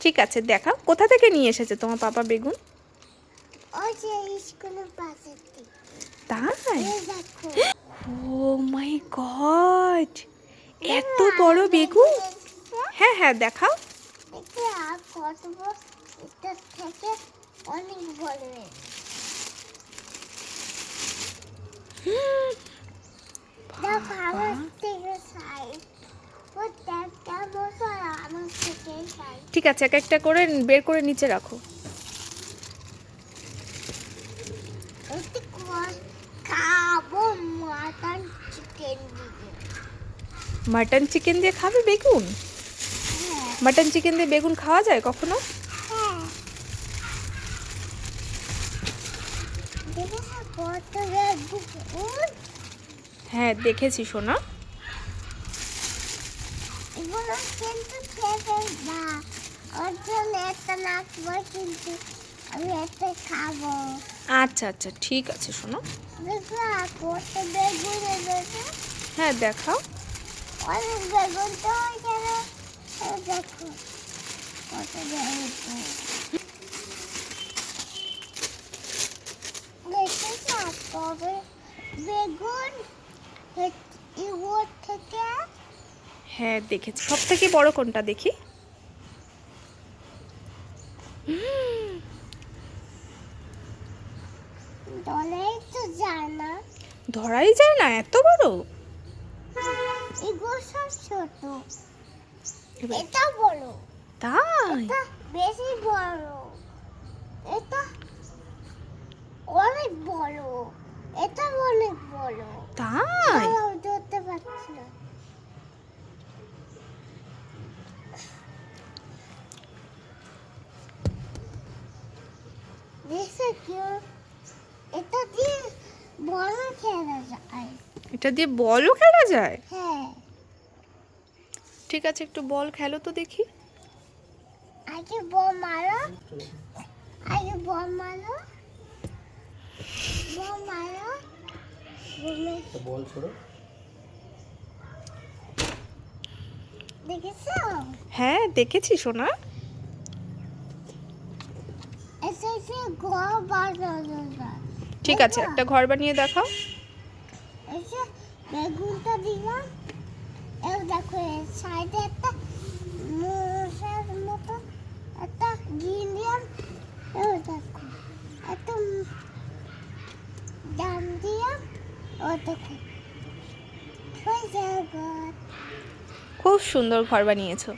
ঠিক আছে, দেখাও কোথা থেকে নিয়ে এসেছে তোমার পাপা বেগুন। তাই? ও মাই গড, এত বড় বেগুন। হ্যাঁ হ্যাঁ দেখাও। অনেক বড় ঠিক আছে, এক একটা করে বের করে নিচে রাখো। খাবো মাটন চিকেন দিয়ে। মাটন চিকেন দিয়ে খাবে বেগুন? মাটন চিকেন দিয়ে বেগুন খাওয়া যায় কখনো? হ্যাঁ দেখেছি সোনা। এগুলো কিন্তু খেয়ে না, ওর জন্য একটা নাচবো, কিন্তু আমি একটা খাবো। আচ্ছা আচ্ছা ঠিক আছে সোনা। দেখো কত বেগুন এনেছে। হ্যাঁ দেখাও। অনেক বেগুন তো এখানে, দেখো কত বেগুন। দেখেছো কবে বেগুন ওর থেকে? হ্যাঁ দেখেছি। সব থেকে বড় কোনটা দেখি? দলেই তো যায় না। ধরাই যায় না এত বড়। এগুলো সব ছোট, এটা বড়। তাই? এটা বেশি বড়, এটা অনেক বড়, এটা অনেক বড়। তাই? আমি ধরতে পারছি না। দেখছো কেউ? এটা দিয়ে বল খেলা যায়। এটা দিয়ে বলও খেলা যায়? হ্যাঁ। ঠিক আছে, একটু বল খেলো তো দেখি। আগে বল মারো, আগে বল মারো, বল মারো, বল ছোড়ো। দেখেছো? হ্যাঁ দেখেছি সোনা। এসে ঘর বানানো যায়। ঠিক আছে, একটা ঘর বানিয়ে দেখাও। এসে বেগুনটা দিলাম, এবার দেখো এর সাইডে একটা মশার মতো একটা ঘি দিলাম, এবার দেখো একটা ডাম দিলাম, ও দেখো হয়ে যায় ঘর। খুব সুন্দর ঘর বানিয়েছো।